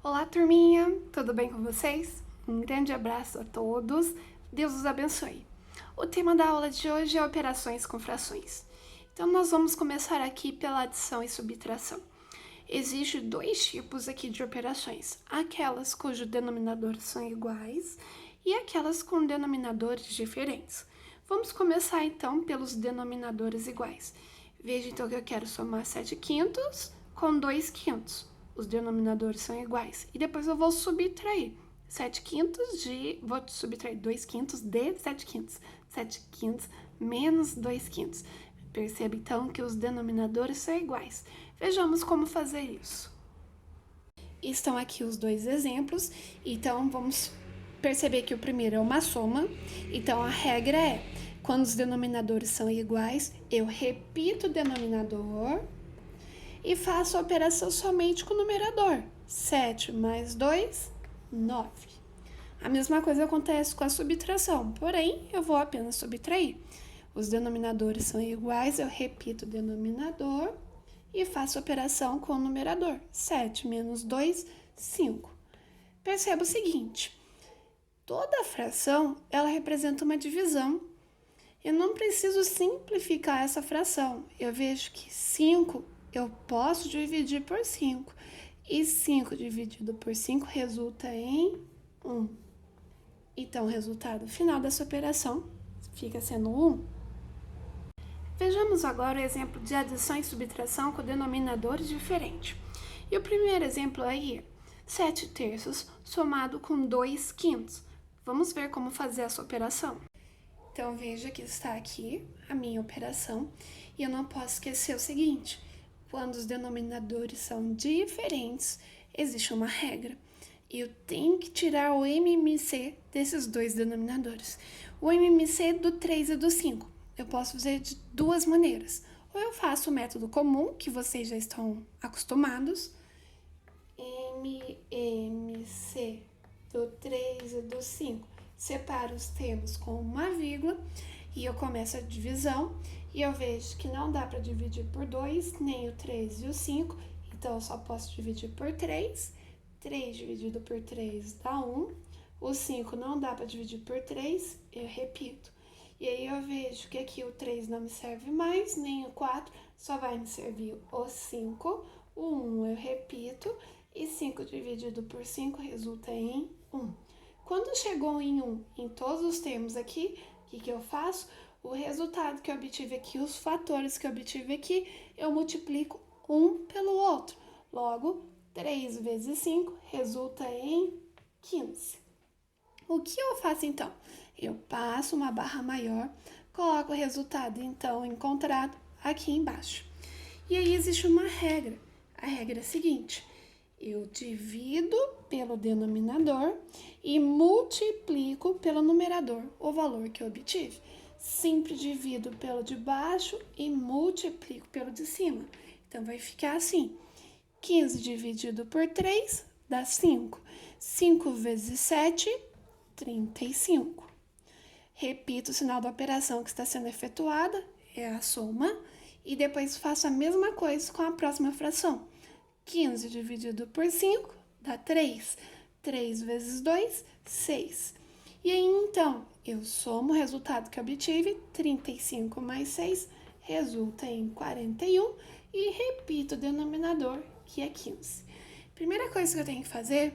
Olá, turminha! Tudo bem com vocês? Um grande abraço a todos. Deus os abençoe. O tema da aula de hoje é operações com frações. Então, nós vamos começar aqui pela adição e subtração. Existem dois tipos aqui de operações. Aquelas cujos denominadores são iguais e aquelas com denominadores diferentes. Vamos começar, então, pelos denominadores iguais. Veja, então, que eu quero somar 7/5 com 2/5. Os denominadores são iguais. E depois eu vou subtrair 7/5 de... Vou subtrair 2/5 de 7/5. 7/5 menos 2/5. Perceba, então, que os denominadores são iguais. Vejamos como fazer isso. Estão aqui os dois exemplos. Então, vamos perceber que o primeiro é uma soma. Então, a regra é, quando os denominadores são iguais, eu repito o denominador e faço a operação somente com o numerador. 7 mais 2, 9. A mesma coisa acontece com a subtração, porém, eu vou apenas subtrair. Os denominadores são iguais, eu repito o denominador e faço a operação com o numerador. 7 menos 2, 5. Perceba o seguinte, toda fração, ela representa uma divisão. Eu não preciso simplificar essa fração. Eu vejo que 5 eu posso dividir por 5. E 5 dividido por 5 resulta em 1. Então, o resultado final dessa operação fica sendo 1. Vejamos agora o exemplo de adição e subtração com denominadores diferentes. E o primeiro exemplo aí é 7/3 somado com 2/5. Vamos ver como fazer essa operação. Então, veja que está aqui a minha operação. E eu não posso esquecer o seguinte, quando os denominadores são diferentes, existe uma regra. Eu tenho que tirar o MMC desses dois denominadores. O MMC do 3 e do 5. Eu posso fazer de duas maneiras. Ou eu faço o método comum, que vocês já estão acostumados. MMC do 3 e do 5. Separo os termos com uma vírgula e eu começo a divisão. E eu vejo que não dá para dividir por 2, nem o 3 e o 5, então eu só posso dividir por 3. 3 dividido por 3 dá 1. O 5 não dá para dividir por 3, eu repito. E aí eu vejo que aqui o 3 não me serve mais, nem o 4, só vai me servir o 5. O 1 eu repito, e 5 dividido por 5 resulta em 1. Quando chegou em 1 em todos os termos aqui, o que eu faço? O resultado que eu obtive aqui, os fatores que eu obtive aqui, eu multiplico um pelo outro. Logo, 3 vezes 5 resulta em 15. O que eu faço então? Eu passo uma barra maior, coloco o resultado então encontrado aqui embaixo. E aí existe uma regra. A regra é a seguinte, eu divido pelo denominador e multiplico pelo numerador o valor que eu obtive. Sempre divido pelo de baixo e multiplico pelo de cima. Então, vai ficar assim, 15 dividido por 3 dá 5. 5 vezes 7, 35. Repito o sinal da operação que está sendo efetuada, é a soma, e depois faço a mesma coisa com a próxima fração. 15 dividido por 5 dá 3. 3 vezes 2, 6. E aí, então, eu somo o resultado que eu obtive, 35 mais 6 resulta em 41 e repito o denominador, que é 15. Primeira coisa que eu tenho que fazer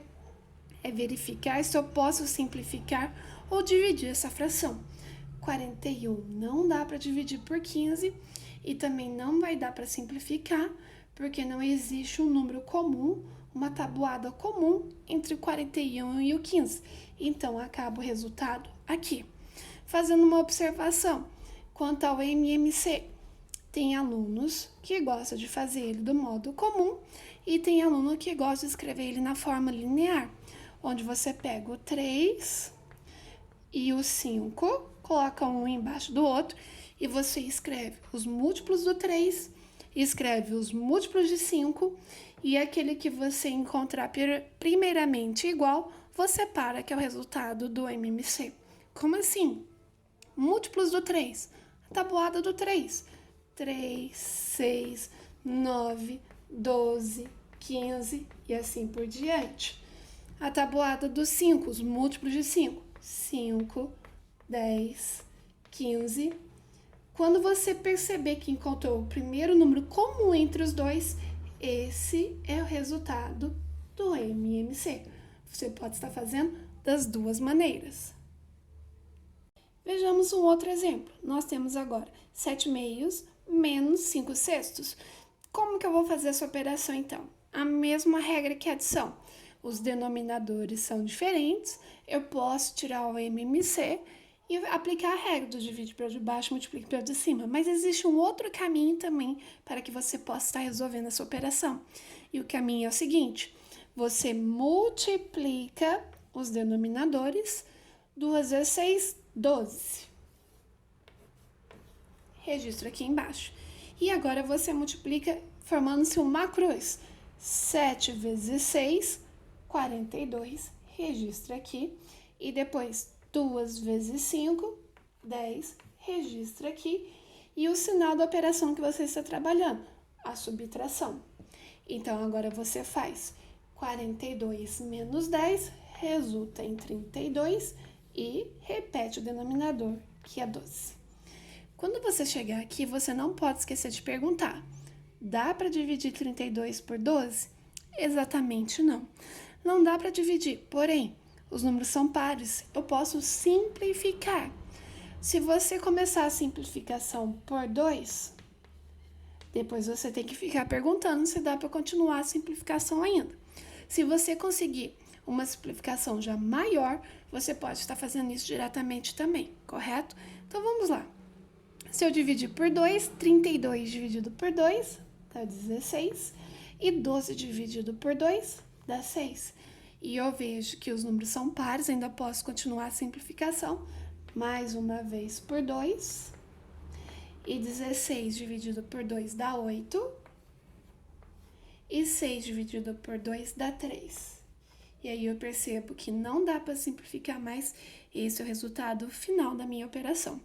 é verificar se eu posso simplificar ou dividir essa fração. 41 não dá para dividir por 15 e também não vai dar para simplificar, porque não existe um número comum, uma tabuada comum entre o 41 e o 15. Então, acaba o resultado aqui. Fazendo uma observação, quanto ao MMC, tem alunos que gostam de fazer ele do modo comum e tem aluno que gosta de escrever ele na forma linear, onde você pega o 3 e o 5, coloca um embaixo do outro e você escreve os múltiplos do 3, escreve os múltiplos de 5 e aquele que você encontrar primeiramente igual, você para, que é o resultado do MMC. Como assim? Múltiplos do 3, a tabuada do 3. 3, 6, 9, 12, 15 e assim por diante. a tabuada dos 5, os múltiplos de 5. 5, 10, 15. Quando você perceber que encontrou o primeiro número comum entre os dois, esse é o resultado do MMC. Você pode estar fazendo das duas maneiras. Vejamos um outro exemplo. Nós temos agora 7 meios menos 5 sextos. Como que eu vou fazer essa operação, então? A mesma regra que a adição. Os denominadores são diferentes, eu posso tirar o MMC e aplicar a regra do divide pelo de baixo, multiplique pelo de cima. Mas existe um outro caminho também para que você possa estar resolvendo essa operação. E o caminho é o seguinte, você multiplica os denominadores, 2 vezes 6, 12. Registro aqui embaixo. E agora você multiplica formando-se uma cruz. 7 vezes 6, 42. Registra aqui. E depois 2 vezes 5, 10. Registra aqui. E o sinal da operação que você está trabalhando, a subtração. Então, agora você faz 42 menos 10, resulta em 32 e repete o denominador, que é 12. Quando você chegar aqui, você não pode esquecer de perguntar: dá para dividir 32 por 12? Exatamente não. Não dá para dividir, porém, os números são pares, eu posso simplificar. Se você começar a simplificação por 2, depois você tem que ficar perguntando se dá para continuar a simplificação ainda. Se você conseguir uma simplificação já maior, você pode estar fazendo isso diretamente também, correto? Então, vamos lá. Se eu dividir por 2, 32 dividido por 2 dá 16. E 12 dividido por 2 dá 6. E eu vejo que os números são pares, ainda posso continuar a simplificação. Mais uma vez por 2. E 16 dividido por 2 dá 8. E 6 dividido por 2 dá 3. E aí eu percebo que não dá para simplificar mais. Esse é o resultado final da minha operação.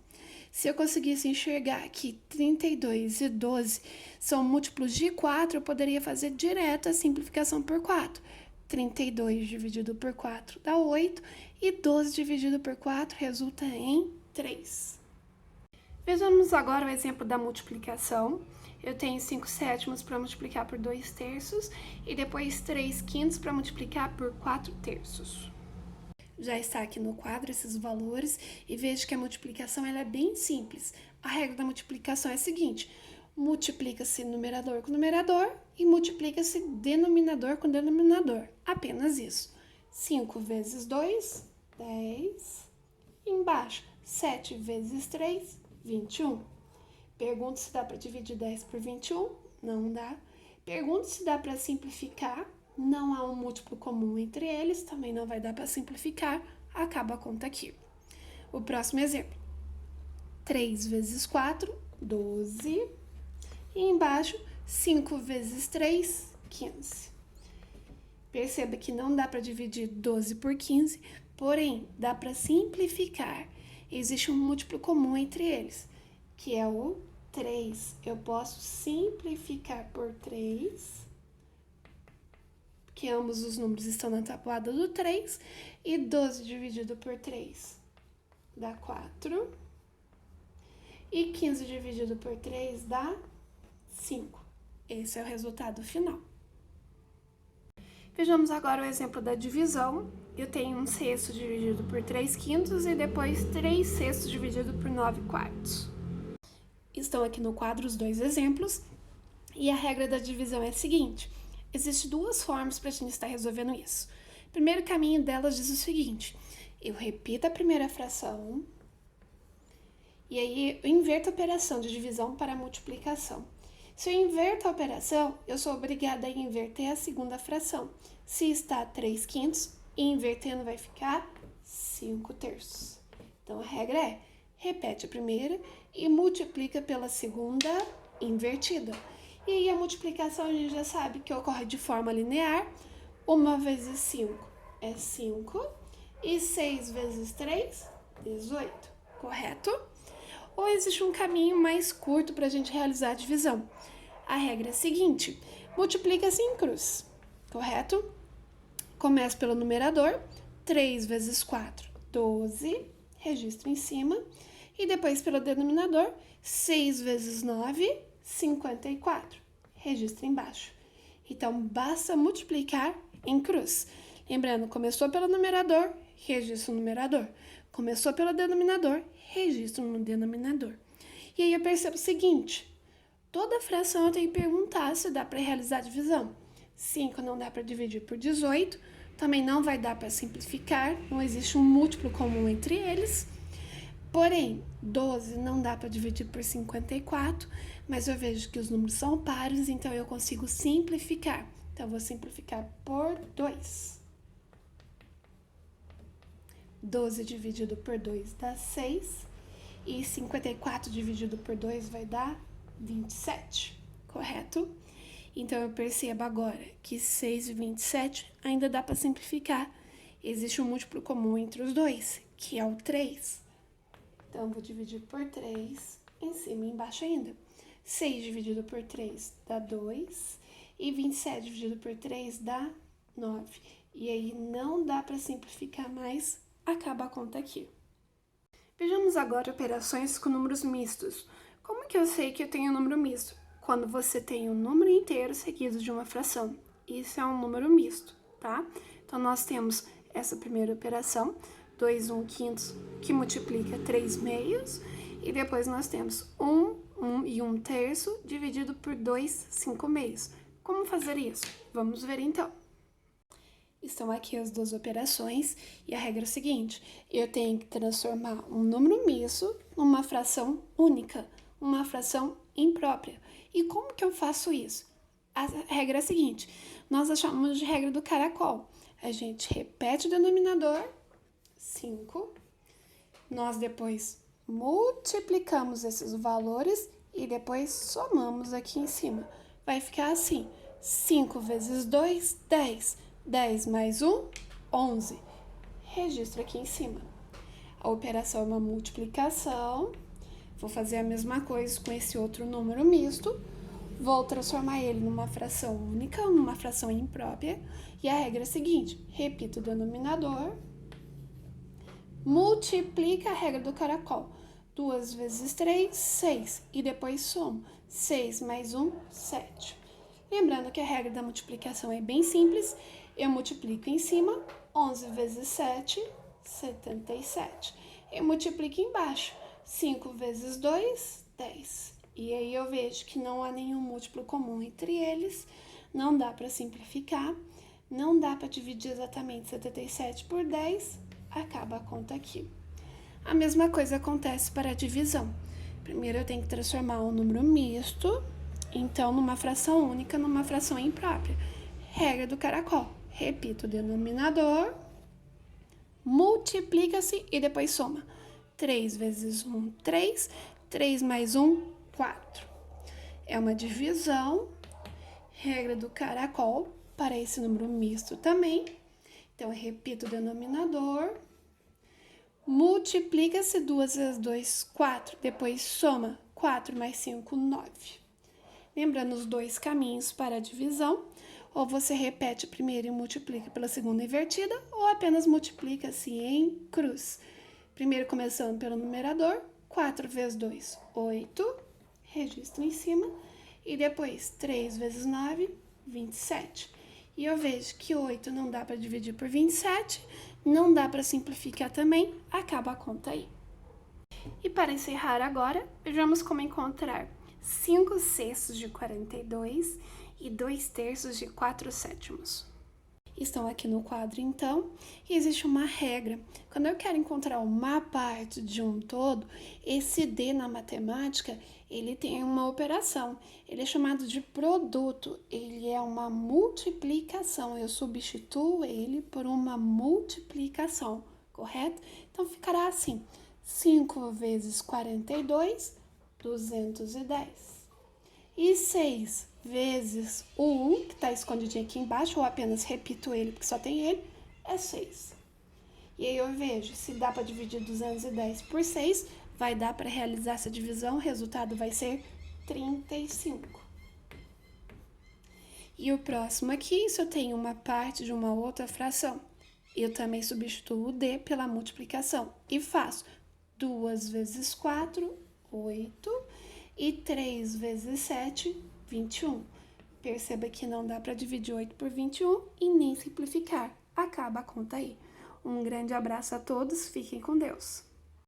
Se eu conseguisse enxergar que 32 e 12 são múltiplos de 4, eu poderia fazer direto a simplificação por 4. 32 dividido por 4 dá 8 e 12 dividido por 4 resulta em 3. Vejamos agora o exemplo da multiplicação. Eu tenho 5 sétimos para multiplicar por 2 terços e depois 3 quintos para multiplicar por 4 terços. Já está aqui no quadro esses valores e vejo que a multiplicação ela é bem simples. A regra da multiplicação é a seguinte: multiplica-se numerador com numerador e multiplica-se denominador com denominador. Apenas isso. 5 vezes 2, 10. Embaixo, 7 vezes 3, 21. Pergunto se dá para dividir 10 por 21. Não dá. Pergunto se dá para simplificar. Não há um múltiplo comum entre eles, também não vai dar para simplificar, acaba a conta aqui. O próximo exemplo. 3 vezes 4, 12. E embaixo, 5 vezes 3, 15. Perceba que não dá para dividir 12 por 15, porém, dá para simplificar. Existe um múltiplo comum entre eles, que é o 3. Eu posso simplificar por 3, que ambos os números estão na tabuada do 3, e 12 dividido por 3 dá 4, e 15 dividido por 3 dá 5. Esse é o resultado final. Vejamos agora o exemplo da divisão. Eu tenho 1 sexto dividido por 3 quintos e depois 3 sextos dividido por 9 quartos. Estão aqui no quadro os dois exemplos, e a regra da divisão é a seguinte: existem duas formas para a gente estar resolvendo isso. O primeiro caminho delas diz o seguinte: eu repito a primeira fração, e aí eu inverto a operação de divisão para multiplicação. Se eu inverto a operação, eu sou obrigada a inverter a segunda fração. Se está 3 quintos, invertendo vai ficar 5 terços. Então, a regra é: repete a primeira e multiplica pela segunda invertida. E aí, a multiplicação a gente já sabe que ocorre de forma linear. 1 vezes 5 é 5. E 6 vezes 3, 18. Correto? Ou existe um caminho mais curto para a gente realizar a divisão? A regra é a seguinte: multiplica-se em cruz, correto? Começo pelo numerador, 3 vezes 4, 12, registro em cima. E depois pelo denominador, 6 vezes 9, 54, registro embaixo. Então, basta multiplicar em cruz. Lembrando, começou pelo numerador, registro no numerador. Começou pelo denominador, registro no denominador. E aí eu percebo o seguinte, toda fração eu tenho que perguntar se dá para realizar a divisão. 5 não dá para dividir por 18, também não vai dar para simplificar, não existe um múltiplo comum entre eles. Porém, 12 não dá para dividir por 54, mas eu vejo que os números são pares, então eu consigo simplificar. Então, eu vou simplificar por 2. 12 dividido por 2 dá 6. E 54 dividido por 2 vai dar 27, correto? Então, eu percebo agora que 6 e 27 ainda dá para simplificar. Existe um múltiplo comum entre os dois, que é o 3. Então, vou dividir por 3, em cima e embaixo ainda. 6 dividido por 3 dá 2, e 27 dividido por 3 dá 9. E aí, não dá para simplificar mais, acaba a conta aqui. Vejamos agora operações com números mistos. Como que eu sei que eu tenho um número misto? Quando você tem um número inteiro seguido de uma fração. Isso é um número misto, tá? Então, nós temos essa primeira operação, 2 1/5, que multiplica 3 meios. E depois nós temos 1 e 1/3 dividido por 2 5/2. Como fazer isso? Vamos ver então. Estão aqui as duas operações e a regra é a seguinte, eu tenho que transformar um número misto numa fração única, uma fração imprópria. E como que eu faço isso? A regra é a seguinte, nós a chamamos de regra do caracol. A gente repete o denominador, 5, nós depois multiplicamos esses valores e depois somamos aqui em cima. Vai ficar assim, 5 vezes 2, 10. 10 mais 1, 11. Registro aqui em cima. A operação é uma multiplicação. Vou fazer a mesma coisa com esse outro número misto. Vou transformar ele numa fração única, numa fração imprópria. E a regra é a seguinte, repito o denominador. Multiplica a regra do caracol. 2 vezes 3, 6. E depois somo. 6 mais 1, 7. Lembrando que a regra da multiplicação é bem simples. Eu multiplico em cima, 11 vezes 7, 77. Eu multiplico embaixo, 5 vezes 2, 10. E aí eu vejo que não há nenhum múltiplo comum entre eles, não dá para simplificar, não dá para dividir exatamente 77 por 10, acaba a conta aqui. A mesma coisa acontece para a divisão. Primeiro eu tenho que transformar um número misto, então numa fração única, numa fração imprópria. Regra do caracol. Repito o denominador, multiplica-se e depois soma. 3 vezes 1, 3. 3 mais 1, 4. É uma divisão, regra do caracol, para esse número misto também. Então, eu repito o denominador, multiplica-se 2 vezes 2, 4. Depois soma, 4 mais 5, 9. Lembrando os dois caminhos para a divisão. Ou você repete primeiro e multiplica pela segunda invertida, ou apenas multiplica-se em cruz. Primeiro começando pelo numerador, 4 vezes 2, 8, registro em cima, e depois 3 vezes 9, 27. E eu vejo que 8 não dá para dividir por 27, não dá para simplificar também, acaba a conta aí. E para encerrar agora, vejamos como encontrar 5 sextos de 42 e 2/3 de 4/7. Estão aqui no quadro, então, e existe uma regra. Quando eu quero encontrar uma parte de um todo, esse D na matemática, ele tem uma operação. Ele é chamado de produto. Ele é uma multiplicação. Eu substituo ele por uma multiplicação, correto? Então, ficará assim, 5 vezes 42, 210. E 6 vezes o 1, que está escondidinho aqui embaixo, ou apenas repito ele, porque só tem ele, é 6. E aí eu vejo, se dá para dividir 210 por 6, vai dar para realizar essa divisão, o resultado vai ser 35. E o próximo aqui, se eu tenho uma parte de uma outra fração, eu também substituo o D pela multiplicação e faço 2 vezes 4, 8, e 3 vezes 7, 21. Perceba que não dá para dividir 8 por 21 e nem simplificar. Acaba a conta aí. Um grande abraço a todos, fiquem com Deus.